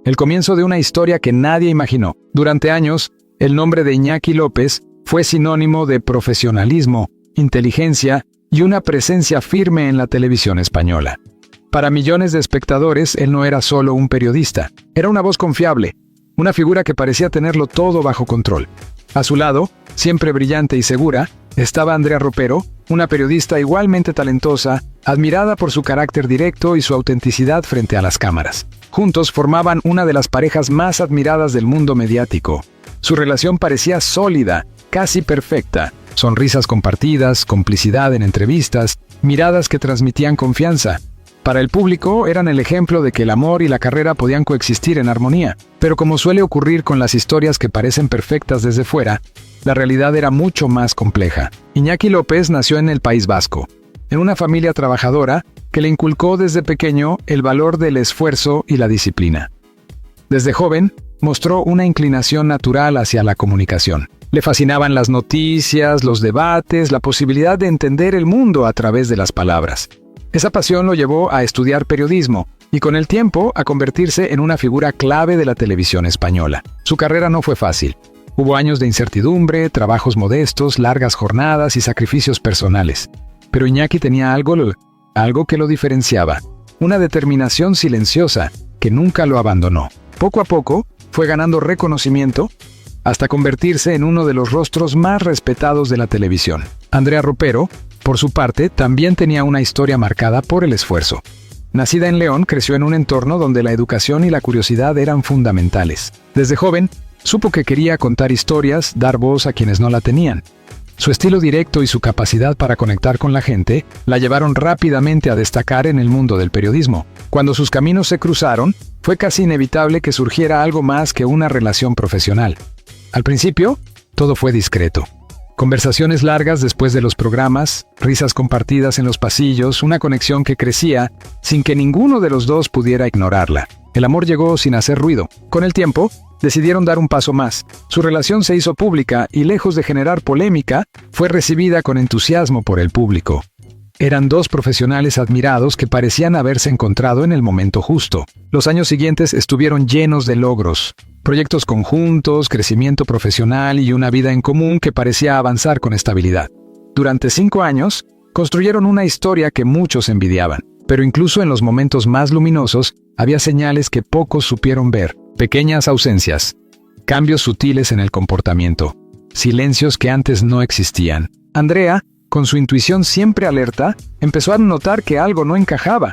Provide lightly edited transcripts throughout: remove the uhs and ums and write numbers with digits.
el comienzo de una historia que nadie imaginó. Durante años, el nombre de Iñaki López fue sinónimo de profesionalismo, inteligencia y una presencia firme en la televisión española. Para millones de espectadores, él no era solo un periodista, era una voz confiable, una figura que parecía tenerlo todo bajo control. A su lado, siempre brillante y segura, estaba Andrea Ropero, una periodista igualmente talentosa, admirada por su carácter directo y su autenticidad frente a las cámaras. Juntos formaban una de las parejas más admiradas del mundo mediático. Su relación parecía sólida, casi perfecta. Sonrisas compartidas, complicidad en entrevistas, miradas que transmitían confianza. Para el público eran el ejemplo de que el amor y la carrera podían coexistir en armonía. Pero como suele ocurrir con las historias que parecen perfectas desde fuera, la realidad era mucho más compleja. Iñaki López nació en el País Vasco, en una familia trabajadora que le inculcó desde pequeño el valor del esfuerzo y la disciplina. Desde joven, mostró una inclinación natural hacia la comunicación. Le fascinaban las noticias, los debates, la posibilidad de entender el mundo a través de las palabras. Esa pasión lo llevó a estudiar periodismo y con el tiempo a convertirse en una figura clave de la televisión española. Su carrera no fue fácil. Hubo años de incertidumbre, trabajos modestos, largas jornadas y sacrificios personales. Pero Iñaki tenía algo que lo diferenciaba, una determinación silenciosa que nunca lo abandonó. Poco a poco fue ganando reconocimiento hasta convertirse en uno de los rostros más respetados de la televisión. Andrea Ropero, por su parte, también tenía una historia marcada por el esfuerzo. Nacida en León, creció en un entorno donde la educación y la curiosidad eran fundamentales. Desde joven, supo que quería contar historias, dar voz a quienes no la tenían. Su estilo directo y su capacidad para conectar con la gente la llevaron rápidamente a destacar en el mundo del periodismo. Cuando sus caminos se cruzaron, fue casi inevitable que surgiera algo más que una relación profesional. Al principio, todo fue discreto. Conversaciones largas después de los programas, risas compartidas en los pasillos, una conexión que crecía sin que ninguno de los dos pudiera ignorarla. El amor llegó sin hacer ruido. Con el tiempo, decidieron dar un paso más. Su relación se hizo pública y, lejos de generar polémica, fue recibida con entusiasmo por el público. Eran dos profesionales admirados que parecían haberse encontrado en el momento justo. Los años siguientes estuvieron llenos de logros. Proyectos conjuntos, crecimiento profesional y una vida en común que parecía avanzar con estabilidad. Durante 5 años, construyeron una historia que muchos envidiaban. Pero incluso en los momentos más luminosos, había señales que pocos supieron ver. Pequeñas ausencias, cambios sutiles en el comportamiento, silencios que antes no existían. Andrea, con su intuición siempre alerta, empezó a notar que algo no encajaba.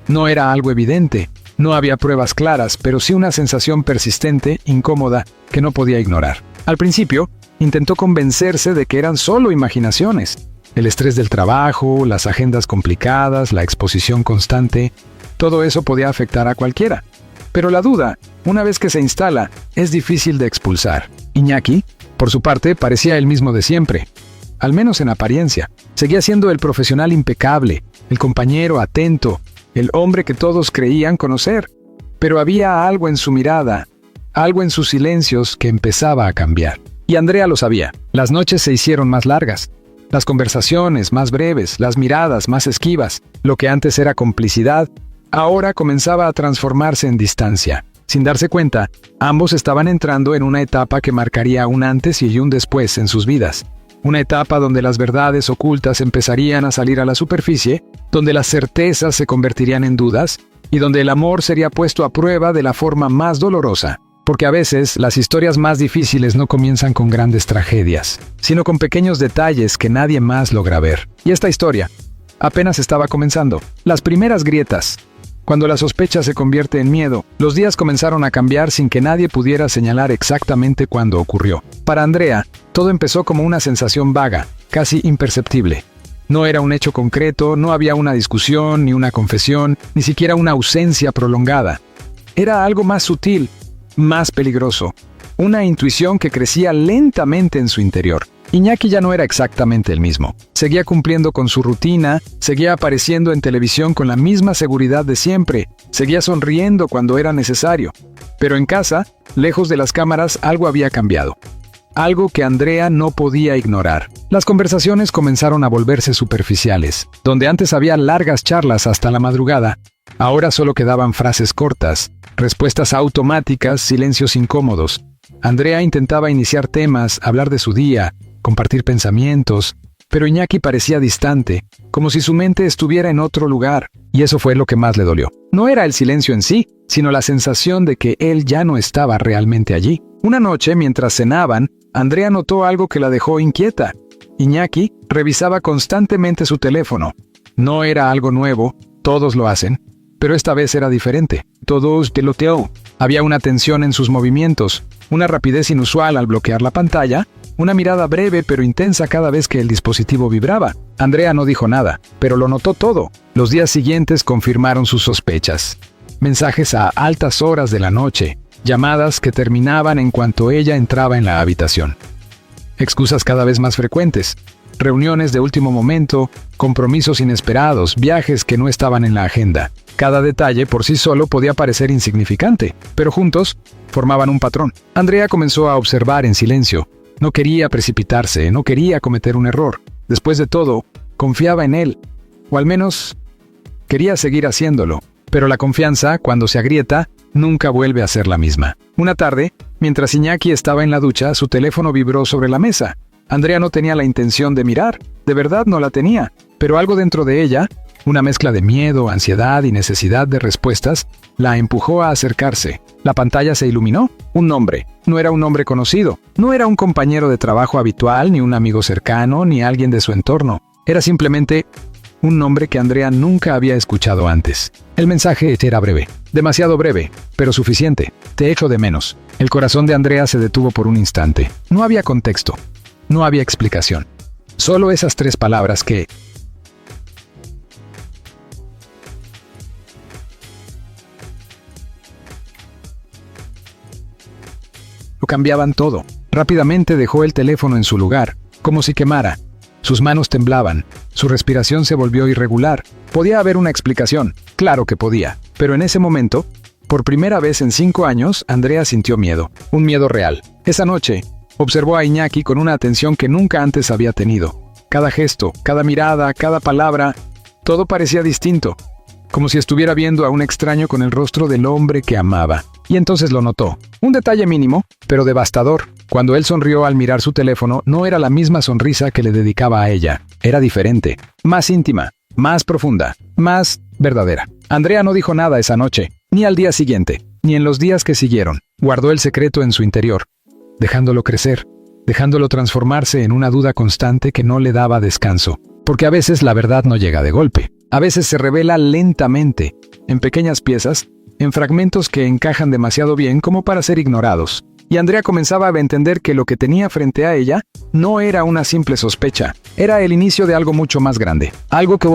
No era algo evidente, no había pruebas claras, pero sí una sensación persistente, incómoda, que no podía ignorar. Al principio, intentó convencerse de que eran solo imaginaciones. El estrés del trabajo, las agendas complicadas, la exposición constante, todo eso podía afectar a cualquiera. Pero la duda, una vez que se instala, es difícil de expulsar. Iñaki, por su parte, parecía el mismo de siempre. Al menos en apariencia. Seguía siendo el profesional impecable, el compañero atento, el hombre que todos creían conocer. Pero había algo en su mirada, algo en sus silencios que empezaba a cambiar. Y Andrea lo sabía. Las noches se hicieron más largas. Las conversaciones más breves, las miradas más esquivas. Lo que antes era complicidad, ahora comenzaba a transformarse en distancia. Sin darse cuenta, ambos estaban entrando en una etapa que marcaría un antes y un después en sus vidas. Una etapa donde las verdades ocultas empezarían a salir a la superficie, donde las certezas se convertirían en dudas y donde el amor sería puesto a prueba de la forma más dolorosa. Porque a veces las historias más difíciles no comienzan con grandes tragedias, sino con pequeños detalles que nadie más logra ver. Y esta historia apenas estaba comenzando. Las primeras grietas. Cuando la sospecha se convierte en miedo, los días comenzaron a cambiar sin que nadie pudiera señalar exactamente cuándo ocurrió. Para Andrea, todo empezó como una sensación vaga, casi imperceptible. No era un hecho concreto, no había una discusión, ni una confesión, ni siquiera una ausencia prolongada. Era algo más sutil, más peligroso. Una intuición que crecía lentamente en su interior. Iñaki ya no era exactamente el mismo. Seguía cumpliendo con su rutina, seguía apareciendo en televisión con la misma seguridad de siempre, seguía sonriendo cuando era necesario. Pero en casa, lejos de las cámaras, algo había cambiado. algo que Andrea no podía ignorar. Las conversaciones comenzaron a volverse superficiales. Donde antes había largas charlas hasta la madrugada, ahora solo quedaban frases cortas, respuestas automáticas, silencios incómodos. Andrea intentaba iniciar temas, hablar de su día, compartir pensamientos, pero Iñaki parecía distante, como si su mente estuviera en otro lugar, y eso fue lo que más le dolió. No era el silencio en sí, sino la sensación de que él ya no estaba realmente allí. Una noche, mientras cenaban, Andrea notó algo que la dejó inquieta. Iñaki revisaba constantemente su teléfono. No era algo nuevo, todos lo hacen, pero esta vez era diferente. Todos peloteó. Había una tensión en sus movimientos, una rapidez inusual al bloquear la pantalla, una mirada breve pero intensa cada vez que el dispositivo vibraba. Andrea no dijo nada, pero lo notó todo. Los días siguientes confirmaron sus sospechas. Mensajes a altas horas de la noche, llamadas que terminaban en cuanto ella entraba en la habitación. Excusas cada vez más frecuentes, reuniones de último momento, compromisos inesperados, viajes que no estaban en la agenda. Cada detalle por sí solo podía parecer insignificante, pero juntos formaban un patrón. Andrea comenzó a observar en silencio. No quería precipitarse, no quería cometer un error. Después de todo, confiaba en él, o al menos quería seguir haciéndolo. Pero la confianza, cuando se agrieta, nunca vuelve a ser la misma. Una tarde, mientras Iñaki estaba en la ducha, su teléfono vibró sobre la mesa. Andrea no tenía la intención de mirar, de verdad no la tenía, pero algo dentro de ella, una mezcla de miedo, ansiedad y necesidad de respuestas, la empujó a acercarse. La pantalla se iluminó. Un nombre. No era un nombre conocido. No era un compañero de trabajo habitual, ni un amigo cercano, ni alguien de su entorno. Era simplemente un nombre que Andrea nunca había escuchado antes. El mensaje era breve. Demasiado breve, pero suficiente. Te echo de menos. El corazón de Andrea se detuvo por un instante. No había contexto. No había explicación. Solo esas 3 palabras que lo cambiaban todo. Rápidamente dejó el teléfono en su lugar, como si quemara. Sus manos temblaban, su respiración se volvió irregular. Podía haber una explicación, claro que podía, pero en ese momento, por primera vez en 5 años, Andrea sintió miedo, un miedo real. Esa noche, observó a Iñaki con una atención que nunca antes había tenido. Cada gesto, cada mirada, cada palabra, todo parecía distinto, como si estuviera viendo a un extraño con el rostro del hombre que amaba. Y entonces lo notó. Un detalle mínimo, pero devastador. Cuando él sonrió al mirar su teléfono, no era la misma sonrisa que le dedicaba a ella. Era diferente, más íntima, más profunda, más verdadera. Andrea no dijo nada esa noche, ni al día siguiente, ni en los días que siguieron. Guardó el secreto en su interior, dejándolo crecer, dejándolo transformarse en una duda constante que no le daba descanso. Porque a veces la verdad no llega de golpe. A veces se revela lentamente, en pequeñas piezas, en fragmentos que encajan demasiado bien como para ser ignorados. Y Andrea comenzaba a entender que lo que tenía frente a ella no era una simple sospecha, era el inicio de algo mucho más grande. Algo que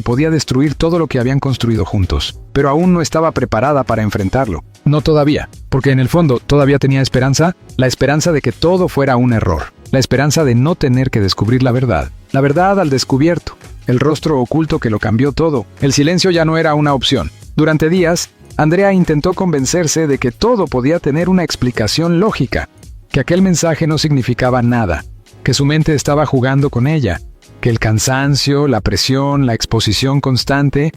podía destruir todo lo que habían construido juntos. Pero aún no estaba preparada para enfrentarlo. No todavía, porque en el fondo todavía tenía esperanza, la esperanza de que todo fuera un error. La esperanza de no tener que descubrir la verdad al descubierto. El rostro oculto que lo cambió todo. El silencio ya no era una opción. Durante días, Andrea intentó convencerse de que todo podía tener una explicación lógica, que aquel mensaje no significaba nada, que su mente estaba jugando con ella, que el cansancio, la presión, la exposición constante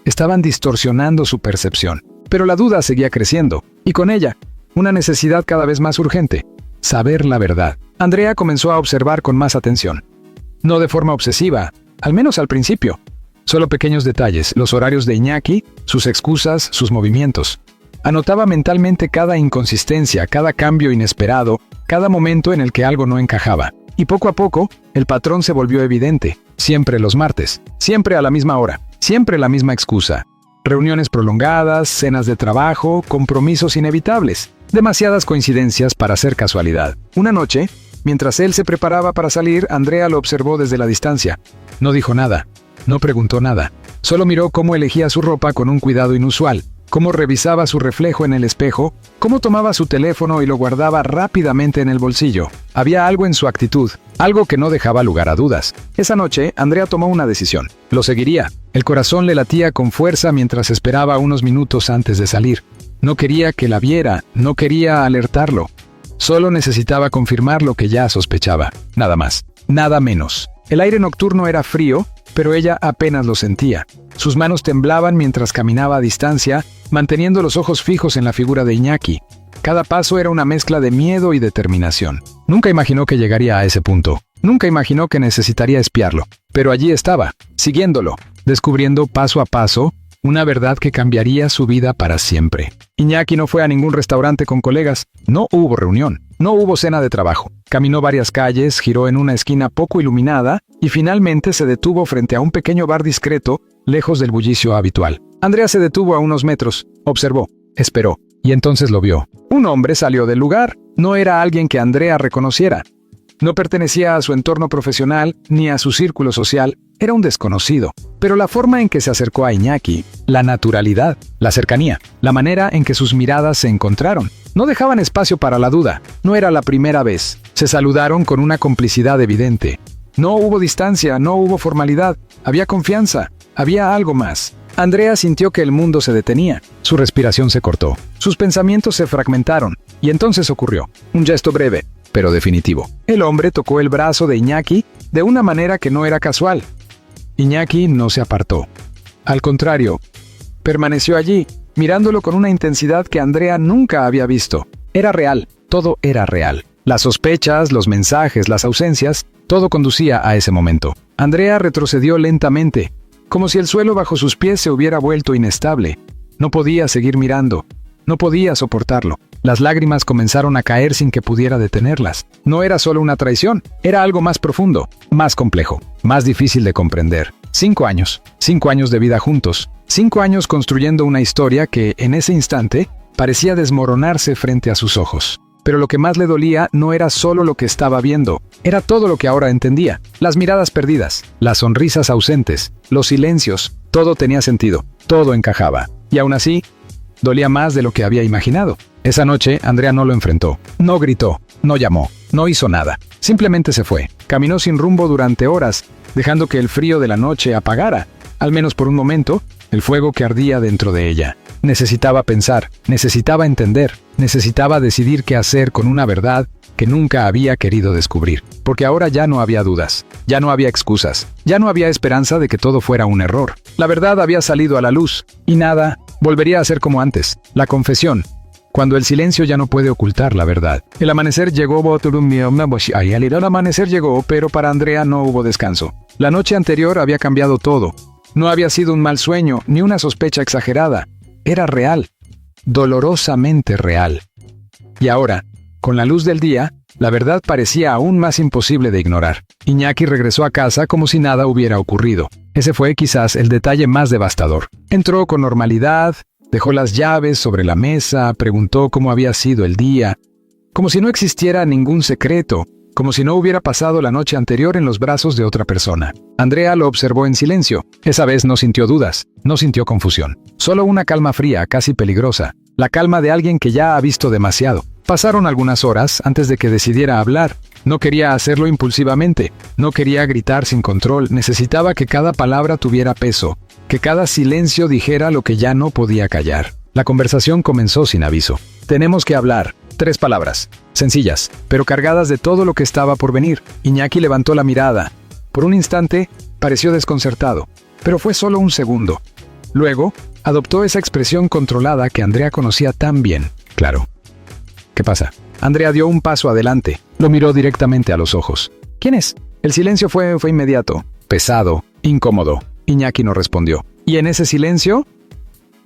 estaban distorsionando su percepción. Pero la duda seguía creciendo, y con ella, una necesidad cada vez más urgente: saber la verdad. Andrea comenzó a observar con más atención. No de forma obsesiva, al menos al principio. Solo pequeños detalles, los horarios de Iñaki, sus excusas, sus movimientos. Anotaba mentalmente cada inconsistencia, cada cambio inesperado, cada momento en el que algo no encajaba. Y poco a poco, el patrón se volvió evidente. Siempre los martes, siempre a la misma hora, siempre la misma excusa. Reuniones prolongadas, cenas de trabajo, compromisos inevitables. Demasiadas coincidencias para ser casualidad. Una noche, mientras él se preparaba para salir, Andrea lo observó desde la distancia. No dijo nada. No preguntó nada. Solo miró cómo elegía su ropa con un cuidado inusual, cómo revisaba su reflejo en el espejo, cómo tomaba su teléfono y lo guardaba rápidamente en el bolsillo. Había algo en su actitud, algo que no dejaba lugar a dudas. Esa noche, Andrea tomó una decisión. Lo seguiría. El corazón le latía con fuerza mientras esperaba unos minutos antes de salir. No quería que la viera, no quería alertarlo. Solo necesitaba confirmar lo que ya sospechaba. Nada más. Nada menos. El aire nocturno era frío, pero ella apenas lo sentía. Sus manos temblaban mientras caminaba a distancia, manteniendo los ojos fijos en la figura de Iñaki. Cada paso era una mezcla de miedo y determinación. Nunca imaginó que llegaría a ese punto. Nunca imaginó que necesitaría espiarlo. Pero allí estaba, siguiéndolo, descubriendo paso a paso una verdad que cambiaría su vida para siempre. Iñaki no fue a ningún restaurante con colegas. No hubo reunión. No hubo cena de trabajo. Caminó varias calles, giró en una esquina poco iluminada y finalmente se detuvo frente a un pequeño bar discreto, lejos del bullicio habitual. Andrea se detuvo a unos metros, observó, esperó, y entonces lo vio. Un hombre salió del lugar. No era alguien que Andrea reconociera. No pertenecía a su entorno profesional ni a su círculo social. Era un desconocido. Pero la forma en que se acercó a Iñaki, la naturalidad, la cercanía, la manera en que sus miradas se encontraron, no dejaban espacio para la duda. No era la primera vez. Se saludaron con una complicidad evidente. No hubo distancia, no hubo formalidad. Había confianza. Había algo más. Andrea sintió que el mundo se detenía. Su respiración se cortó. Sus pensamientos se fragmentaron. Y entonces ocurrió. Un gesto breve, pero definitivo. El hombre tocó el brazo de Iñaki de una manera que no era casual. Iñaki no se apartó. Al contrario, permaneció allí, mirándolo con una intensidad que Andrea nunca había visto. Era real, todo era real. Las sospechas, los mensajes, las ausencias, todo conducía a ese momento. Andrea retrocedió lentamente, como si el suelo bajo sus pies se hubiera vuelto inestable. No podía seguir mirando. No podía soportarlo. Las lágrimas comenzaron a caer sin que pudiera detenerlas. No era solo una traición, era algo más profundo, más complejo, más difícil de comprender. 5 años. 5 años de vida juntos. 5 años construyendo una historia que, en ese instante, parecía desmoronarse frente a sus ojos. Pero lo que más le dolía no era solo lo que estaba viendo, era todo lo que ahora entendía. Las miradas perdidas, las sonrisas ausentes, los silencios, todo tenía sentido, todo encajaba. Y aún así, dolía más de lo que había imaginado. Esa noche, Andrea no lo enfrentó, no gritó, no llamó, no hizo nada. Simplemente se fue. Caminó sin rumbo durante horas, dejando que el frío de la noche apagara, al menos por un momento, el fuego que ardía dentro de ella. Necesitaba pensar, necesitaba entender, necesitaba decidir qué hacer con una verdad que nunca había querido descubrir. Porque ahora ya no había dudas, ya no había excusas, ya no había esperanza de que todo fuera un error. La verdad había salido a la luz, y nada volvería a ser como antes. La confesión, cuando el silencio ya no puede ocultar la verdad. El amanecer llegó, pero para Andrea no hubo descanso. La noche anterior había cambiado todo. No había sido un mal sueño, ni una sospecha exagerada. Era real, dolorosamente real. Y ahora, con la luz del día, la verdad parecía aún más imposible de ignorar. Iñaki regresó a casa como si nada hubiera ocurrido. Ese fue quizás el detalle más devastador. Entró con normalidad, dejó las llaves sobre la mesa, preguntó cómo había sido el día, como si no existiera ningún secreto, como si no hubiera pasado la noche anterior en los brazos de otra persona. Andrea lo observó en silencio. Esa vez no sintió dudas, no sintió confusión. Solo una calma fría, casi peligrosa. La calma de alguien que ya ha visto demasiado. Pasaron algunas horas antes de que decidiera hablar. No quería hacerlo impulsivamente. No quería gritar sin control. Necesitaba que cada palabra tuviera peso. Que cada silencio dijera lo que ya no podía callar. La conversación comenzó sin aviso. Tenemos que hablar. 3 palabras. Sencillas, pero cargadas de todo lo que estaba por venir. Iñaki levantó la mirada. Por un instante, pareció desconcertado. Pero fue solo un segundo. Luego, adoptó esa expresión controlada que Andrea conocía tan bien. Claro. ¿Qué pasa? Andrea dio un paso adelante. Lo miró directamente a los ojos. ¿Quién es? El silencio fue inmediato. Pesado. Incómodo. Iñaki no respondió. ¿Y en ese silencio?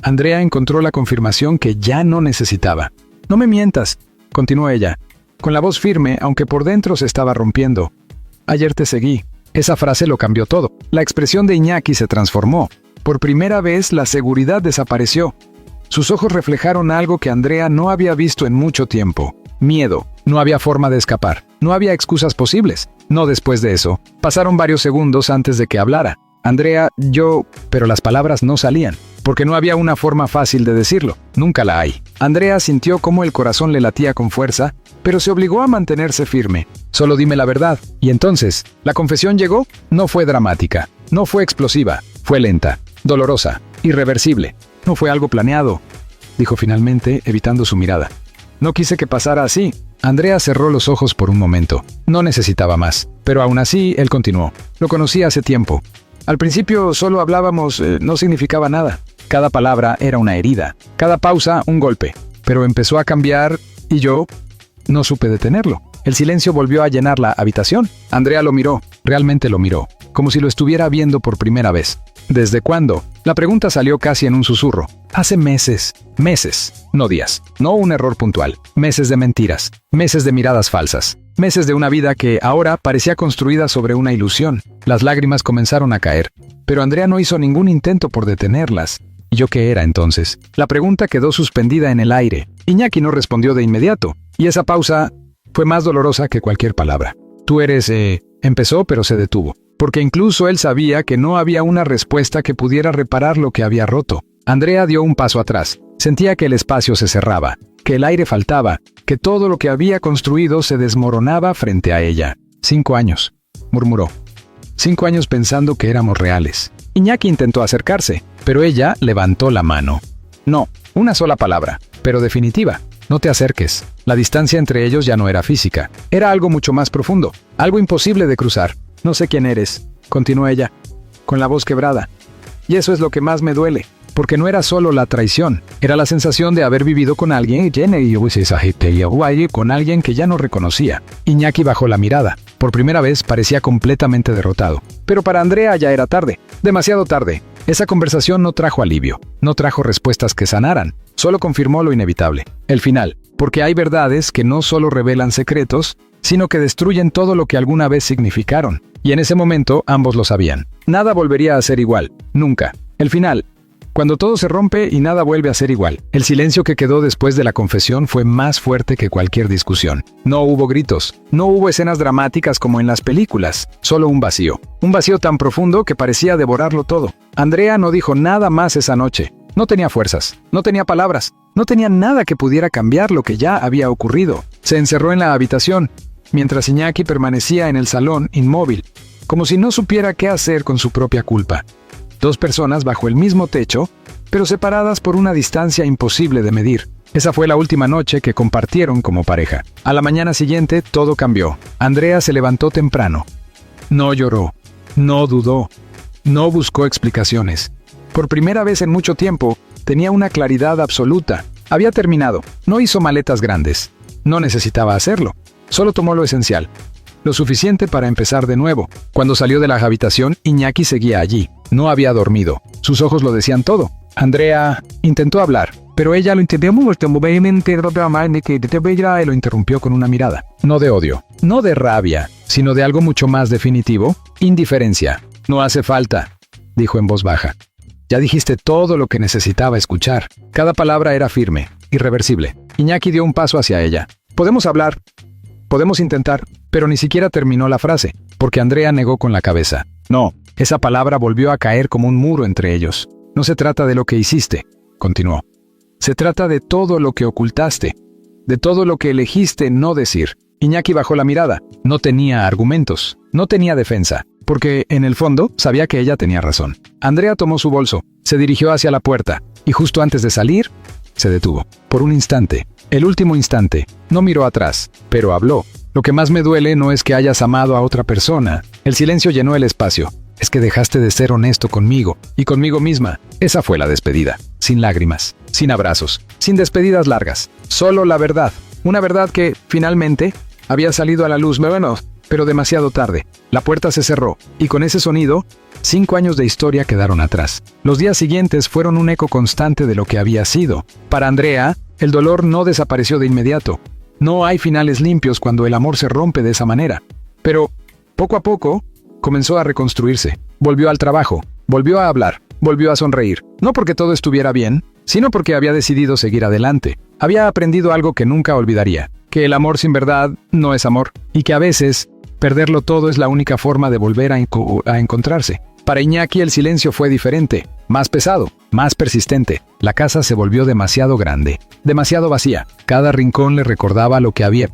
Andrea encontró la confirmación que ya no necesitaba. No me mientas, continuó ella, con la voz firme, aunque por dentro se estaba rompiendo. Ayer te seguí. Esa frase lo cambió todo. La expresión de Iñaki se transformó. Por primera vez, la seguridad desapareció. Sus ojos reflejaron algo que Andrea no había visto en mucho tiempo. Miedo. No había forma de escapar. No había excusas posibles. No después de eso. Pasaron varios segundos antes de que hablara. Andrea, pero las palabras no salían, porque no había una forma fácil de decirlo. Nunca la hay. Andrea sintió cómo el corazón le latía con fuerza, pero se obligó a mantenerse firme. Solo dime la verdad. Y entonces, la confesión llegó. No fue dramática, no fue explosiva, fue lenta, dolorosa, irreversible. No fue algo planeado, dijo finalmente, evitando su mirada. No quise que pasara así. Andrea cerró los ojos por un momento. No necesitaba más. Pero aún así, él continuó. Lo conocí hace tiempo. Al principio solo hablábamos, no significaba nada. Cada palabra era una herida. Cada pausa, un golpe. Pero empezó a cambiar y yo no supe detenerlo. El silencio volvió a llenar la habitación. Andrea lo miró, realmente lo miró, como si lo estuviera viendo por primera vez. ¿Desde cuándo? La pregunta salió casi en un susurro. Hace meses, no días, no un error puntual, meses de mentiras, meses de miradas falsas, meses de una vida que ahora parecía construida sobre una ilusión. Las lágrimas comenzaron a caer, pero Andrea no hizo ningún intento por detenerlas. ¿Y yo qué era entonces? La pregunta quedó suspendida en el aire. Iñaki no respondió de inmediato, y esa pausa fue más dolorosa que cualquier palabra. Tú eres, empezó, pero se detuvo. Porque incluso él sabía que no había una respuesta que pudiera reparar lo que había roto. Andrea dio un paso atrás. Sentía que el espacio se cerraba, que el aire faltaba, que todo lo que había construido se desmoronaba frente a ella. 5 años, murmuró. 5 años pensando que éramos reales. Iñaki intentó acercarse, pero ella levantó la mano. No, una sola palabra, pero definitiva. No te acerques. La distancia entre ellos ya no era física. Era algo mucho más profundo, algo imposible de cruzar. No sé quién eres, continuó ella, con la voz quebrada. Y eso es lo que más me duele, porque no era solo la traición, era la sensación de haber vivido con alguien que ya no reconocía. Iñaki bajó la mirada. Por primera vez parecía completamente derrotado. Pero para Andrea ya era tarde, demasiado tarde. Esa conversación no trajo alivio, no trajo respuestas que sanaran, solo confirmó lo inevitable, el final, porque hay verdades que no solo revelan secretos, sino que destruyen todo lo que alguna vez significaron. Y en ese momento ambos lo sabían. Nada volvería a ser igual, nunca. El final, cuando todo se rompe y nada vuelve a ser igual. El silencio que quedó después de la confesión fue más fuerte que cualquier discusión. No hubo gritos, no hubo escenas dramáticas como en las películas, solo un vacío. Un vacío tan profundo que parecía devorarlo todo. Andrea no dijo nada más esa noche. No tenía fuerzas, no tenía palabras, no tenía nada que pudiera cambiar lo que ya había ocurrido. Se encerró en la habitación, mientras Iñaki permanecía en el salón, inmóvil, como si no supiera qué hacer con su propia culpa. 2 personas bajo el mismo techo, pero separadas por una distancia imposible de medir. Esa fue la última noche que compartieron como pareja. A la mañana siguiente todo cambió. Andrea se levantó temprano. No lloró, no dudó, no buscó explicaciones. Por primera vez en mucho tiempo, tenía una claridad absoluta. Había terminado, no hizo maletas grandes. No necesitaba hacerlo, solo tomó lo esencial. Lo suficiente para empezar de nuevo. Cuando salió de la habitación, Iñaki seguía allí. No había dormido. Sus ojos lo decían todo. Andrea intentó hablar, pero ella lo interrumpió con una mirada. No de odio, no de rabia, sino de algo mucho más definitivo, indiferencia. No hace falta, dijo en voz baja. Ya dijiste todo lo que necesitaba escuchar. Cada palabra era firme, irreversible. Iñaki dio un paso hacia ella. Podemos hablar. Podemos intentar, pero ni siquiera terminó la frase, porque Andrea negó con la cabeza. No, esa palabra volvió a caer como un muro entre ellos. No se trata de lo que hiciste, continuó. Se trata de todo lo que ocultaste, de todo lo que elegiste no decir. Iñaki bajó la mirada. No tenía argumentos, no tenía defensa, porque en el fondo sabía que ella tenía razón. Andrea tomó su bolso, se dirigió hacia la puerta, y justo antes de salir, se detuvo. Por un instante. El último instante. No miró atrás, pero habló. Lo que más me duele no es que hayas amado a otra persona. El silencio llenó el espacio. Es que dejaste de ser honesto conmigo y conmigo misma. Esa fue la despedida. Sin lágrimas, sin abrazos, sin despedidas largas. Solo la verdad. Una verdad que, finalmente, había salido a la luz. Bueno, pero demasiado tarde. La puerta se cerró, y con ese sonido, 5 años de historia quedaron atrás. Los días siguientes fueron un eco constante de lo que había sido. Para Andrea, el dolor no desapareció de inmediato. No hay finales limpios cuando el amor se rompe de esa manera. Pero, poco a poco, comenzó a reconstruirse. Volvió al trabajo, volvió a hablar, volvió a sonreír. No porque todo estuviera bien, sino porque había decidido seguir adelante. Había aprendido algo que nunca olvidaría, que el amor sin verdad no es amor, y que a veces, perderlo todo es la única forma de volver a encontrarse. Para Iñaki el silencio fue diferente, más pesado, más persistente. La casa se volvió demasiado grande, demasiado vacía. Cada rincón le recordaba lo que había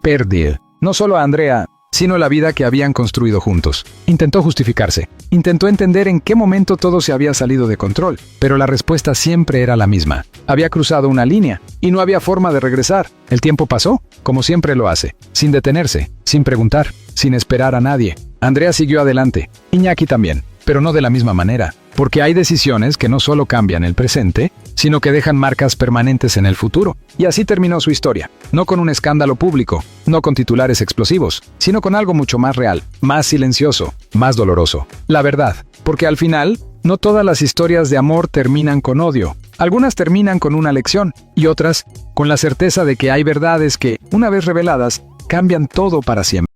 perdido. No solo a Andrea, sino la vida que habían construido juntos. Intentó justificarse. Intentó entender en qué momento todo se había salido de control, pero la respuesta siempre era la misma. Había cruzado una línea y no había forma de regresar. El tiempo pasó, como siempre lo hace, sin detenerse, sin preguntar, sin esperar a nadie. Andrea siguió adelante, Iñaki también, pero no de la misma manera, porque hay decisiones que no solo cambian el presente, sino que dejan marcas permanentes en el futuro. Y así terminó su historia, no con un escándalo público, no con titulares explosivos, sino con algo mucho más real, más silencioso, más doloroso. La verdad, porque al final, no todas las historias de amor terminan con odio. Algunas terminan con una lección, y otras con la certeza de que hay verdades que, una vez reveladas, cambian todo para siempre.